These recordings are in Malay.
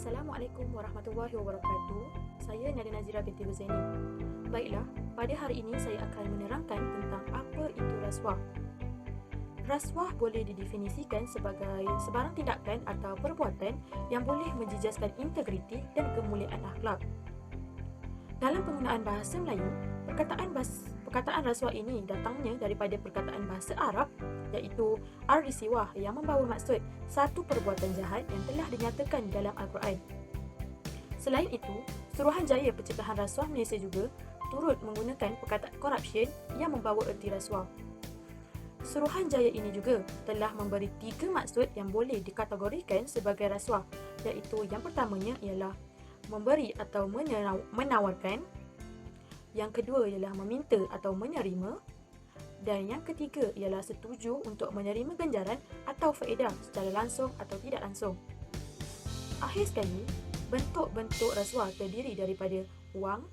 Assalamualaikum warahmatullahi wabarakatuh. Saya Nadia Nazira binti Huzaini. Baiklah, pada hari ini saya akan menerangkan tentang apa itu rasuah. Rasuah boleh didefinisikan sebagai sebarang tindakan atau perbuatan yang boleh menjejaskan integriti dan kemuliaan akhlak. Dalam penggunaan bahasa Melayu, perkataan rasuah ini datangnya daripada perkataan bahasa Arab iaitu ar-risiwah yang membawa maksud satu perbuatan jahat yang telah dinyatakan dalam Al-Quran. Selain itu, Suruhanjaya Pencegahan Rasuah Malaysia juga turut menggunakan perkataan corruption yang membawa erti rasuah. Suruhanjaya ini juga telah memberi 3 maksud yang boleh dikategorikan sebagai rasuah, iaitu yang pertamanya ialah memberi atau menawarkan, yang kedua ialah meminta atau menerima, dan yang ketiga ialah setuju untuk menerima ganjaran atau faedah secara langsung atau tidak langsung. Akhir sekali, bentuk-bentuk rasuah terdiri daripada wang,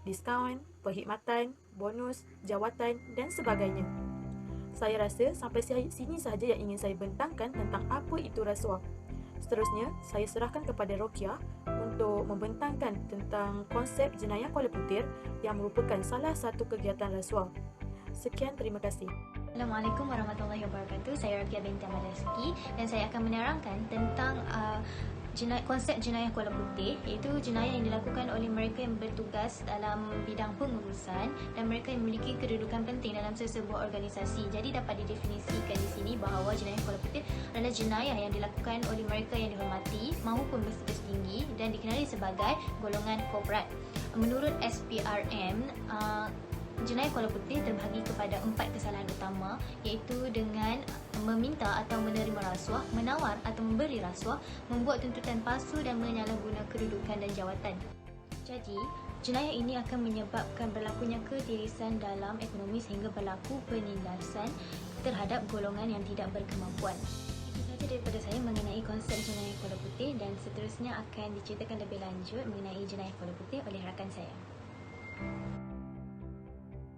diskaun, perkhidmatan, bonus, jawatan dan sebagainya. Saya rasa sampai sini sahaja yang ingin saya bentangkan tentang apa itu rasuah. Seterusnya, saya serahkan kepada Rokiah untuk membentangkan tentang konsep jenayah Kuala Putir yang merupakan salah satu kegiatan rasuah. Sekian, terima kasih. Assalamualaikum warahmatullahi wabarakatuh. Saya Rokiah binti Ahmad Rizki dan saya akan menerangkan tentang konsep jenayah Kuala Putih, iaitu jenayah yang dilakukan oleh mereka yang bertugas dalam bidang pengurusan dan mereka yang memiliki kedudukan penting dalam sesebuah organisasi. Jadi dapat didefinisikan di sini bahawa jenayah Kuala Putih adalah jenayah yang dilakukan oleh mereka yang dihormati maupun berstatus tinggi dan dikenali sebagai golongan korporat. Menurut SPRM, jenayah Kuala Putih terbahagi kepada 4 kesalahan utama, iaitu dengan meminta atau menerima rasuah, menawar atau memberi rasuah, membuat tuntutan palsu dan menyalahguna kedudukan dan jawatan. Jadi, jenayah ini akan menyebabkan berlakunya ketirisan dalam ekonomi sehingga berlaku penindasan terhadap golongan yang tidak berkemampuan. Itu sahaja daripada saya mengenai konsep jenayah Kuala Putih dan seterusnya akan diceritakan lebih lanjut mengenai jenayah Kuala Putih oleh rakan saya.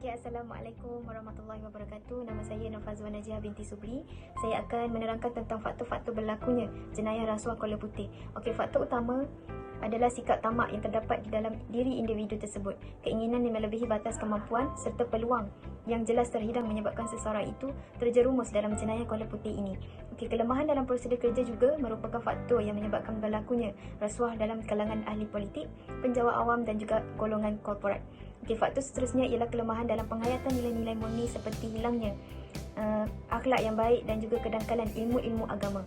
Assalamualaikum warahmatullahi wabarakatuh. Nama saya Nafazwa Najiah binti Subli. Saya akan menerangkan tentang faktor-faktor berlakunya jenayah rasuah Kuala Putih. Okey, faktor utama adalah sikap tamak yang terdapat di dalam diri individu tersebut, keinginan yang melebihi batas kemampuan serta peluang yang jelas terhidang menyebabkan seseorang itu terjerumus dalam jenayah Kuala Putih ini. Okey, kelemahan dalam prosedur kerja juga merupakan faktor yang menyebabkan berlakunya rasuah dalam kalangan ahli politik, penjawat awam dan juga golongan korporat. Okey, faktor seterusnya ialah kelemahan dalam penghayatan nilai-nilai murni seperti hilangnya akhlak yang baik dan juga kedangkalan ilmu-ilmu agama.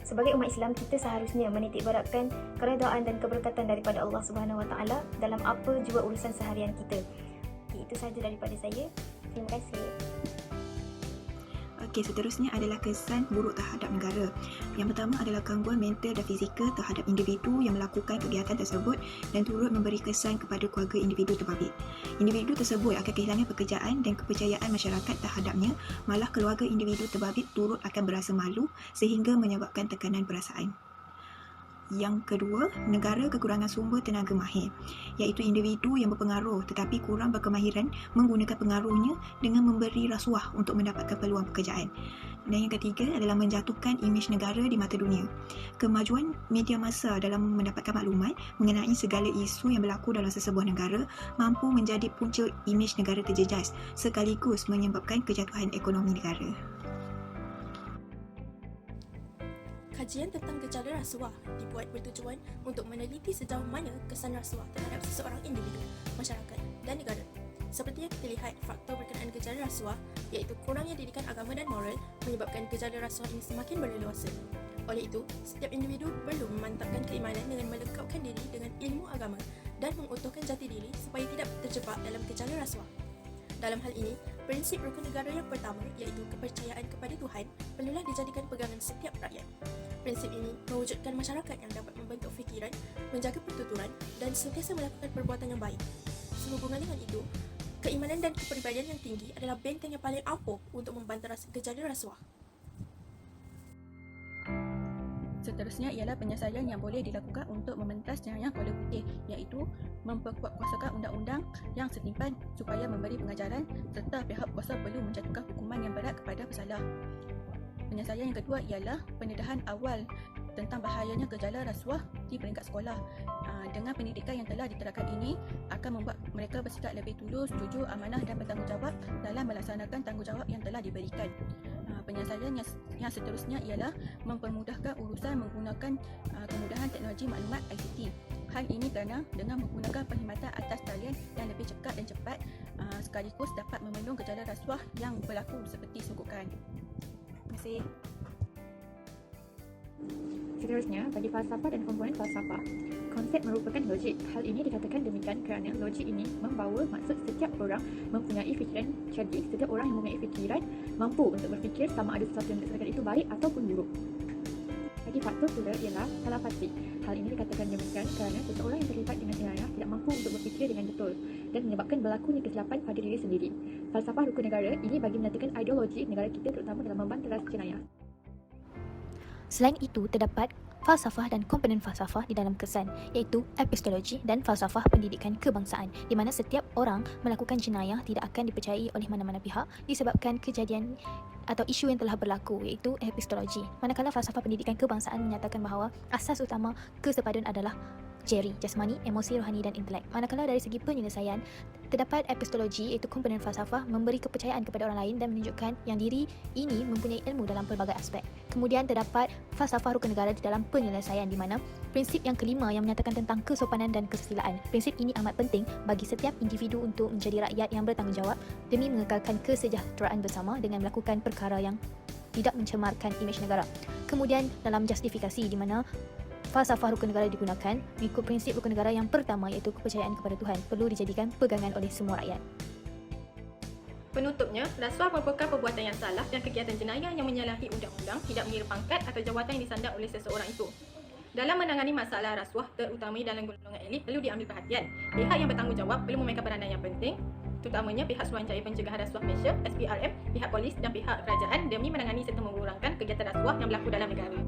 Sebagai umat Islam, kita seharusnya menitikberatkan keredaan dan keberkatan daripada Allah Subhanahu Wa Taala dalam apa jua urusan seharian kita. Okey, itu sahaja daripada saya. Terima kasih. Okey, seterusnya adalah kesan buruk terhadap negara. Yang pertama adalah gangguan mental dan fizikal terhadap individu yang melakukan kegiatan tersebut dan turut memberi kesan kepada keluarga individu terbabit. Individu tersebut akan kehilangan pekerjaan dan kepercayaan masyarakat terhadapnya, malah keluarga individu terbabit turut akan berasa malu sehingga menyebabkan tekanan perasaan. Yang kedua, negara kekurangan sumber tenaga mahir, iaitu individu yang berpengaruh tetapi kurang berkemahiran menggunakan pengaruhnya dengan memberi rasuah untuk mendapatkan peluang pekerjaan. Dan yang ketiga adalah menjatuhkan imej negara di mata dunia. Kemajuan media massa dalam mendapatkan maklumat mengenai segala isu yang berlaku dalam sesebuah negara mampu menjadi punca imej negara terjejas sekaligus menyebabkan kejatuhan ekonomi negara. Kajian tentang gejala rasuah dibuat bertujuan untuk meneliti sejauh mana kesan rasuah terhadap seseorang individu, masyarakat dan negara. Seperti yang kita lihat, faktor berkenaan gejala rasuah iaitu kurangnya didikan agama dan moral menyebabkan gejala rasuah ini semakin berleluasa. Oleh itu, setiap individu perlu memantapkan keimanan dengan melengkapkan diri dengan ilmu agama dan mengutuhkan jati diri supaya tidak terjebak dalam gejala rasuah. Dalam hal ini, prinsip rukun negara yang pertama iaitu kepercayaan kepada Tuhan perlulah dijadikan pegangan setiap rakyat. Prinsip ini mewujudkan masyarakat yang dapat membentuk fikiran, menjaga pertuturan dan sentiasa melakukan perbuatan yang baik. Sehubungan dengan itu, keimanan dan kepribadian yang tinggi adalah benteng yang paling ampuh untuk membantah gejala rasuah. Seterusnya ialah penyelesaian yang boleh dilakukan untuk mementas jenayah Kuala Putih, iaitu memperkuatkuasakan undang-undang yang setimpan supaya memberi pengajaran serta pihak kuasa perlu menjatuhkan hukuman yang berat kepada pesalah. Penyelesaian yang kedua ialah pendedahan awal tentang bahayanya gejala rasuah di peringkat sekolah. Dengan pendidikan yang telah diterapkan ini akan membuat mereka bersikap lebih tulus, jujur, amanah dan bertanggungjawab dalam melaksanakan tanggungjawab yang telah diberikan. Penyelesaian yang seterusnya ialah mempermudahkan urusan menggunakan kemudahan teknologi maklumat ICT. Hal ini kerana dengan menggunakan perkhidmatan atas talian yang lebih cepat dan cepat sekaligus dapat memelung gejala rasuah yang berlaku seperti sogokan. Terima kasih. Seterusnya, bagi falsafah dan komponen falsafah. Konsep merupakan logik. Hal ini dikatakan demikian kerana logik ini membawa maksud setiap orang mempunyai fikiran cerdik. Setiap orang yang mempunyai fikiran mampu untuk berfikir sama ada sesuatu yang disebutkan itu baik ataupun buruk. Bagi faktor pula ialah salah pasti. Hal ini dikatakan demikian kerana seseorang yang terlibat dengan jenayah tidak mampu untuk berfikir dengan betul dan menyebabkan berlakunya kesilapan pada diri sendiri. Falsafah rukun negara ini bagi menyatakan ideologi negara kita terutama dalam membanteras jenayah. Selain itu, terdapat falsafah dan komponen falsafah di dalam kesan, iaitu epistologi dan falsafah pendidikan kebangsaan, di mana setiap orang melakukan jenayah tidak akan dipercayai oleh mana-mana pihak disebabkan kejadian atau isu yang telah berlaku, iaitu epistologi. Manakala falsafah pendidikan kebangsaan menyatakan bahawa asas utama kesepadan adalah jeri, jasmani, emosi, rohani dan intelek. Manakala dari segi penyelesaian, terdapat epistologi iaitu komponen falsafah memberi kepercayaan kepada orang lain dan menunjukkan yang diri ini mempunyai ilmu dalam pelbagai aspek. Kemudian terdapat falsafah rukun negara di dalam penyelesaian, di mana prinsip yang kelima yang menyatakan tentang kesopanan dan kesusilaan. Prinsip ini amat penting bagi setiap individu untuk menjadi rakyat yang bertanggungjawab demi mengekalkan kesejahteraan bersama dengan melakukan perkara yang tidak mencemarkan imej negara. Kemudian dalam justifikasi, di mana falsafah rukun negara digunakan mengikut prinsip rukun negara yang pertama, iaitu kepercayaan kepada Tuhan perlu dijadikan pegangan oleh semua rakyat. Penutupnya, rasuah merupakan perbuatan yang salah dan kegiatan jenayah yang menyalahi undang-undang, tidak mengira pangkat atau jawatan yang disandang oleh seseorang itu. Dalam menangani masalah rasuah, terutamanya dalam golongan elit, perlu diambil perhatian. Pihak yang bertanggungjawab perlu memainkan peranan yang penting, terutamanya pihak Suruhanjaya Pencegahan Rasuah Malaysia, SPRM, pihak polis dan pihak kerajaan demi menangani serta mengurangkan kegiatan rasuah yang berlaku dalam negara.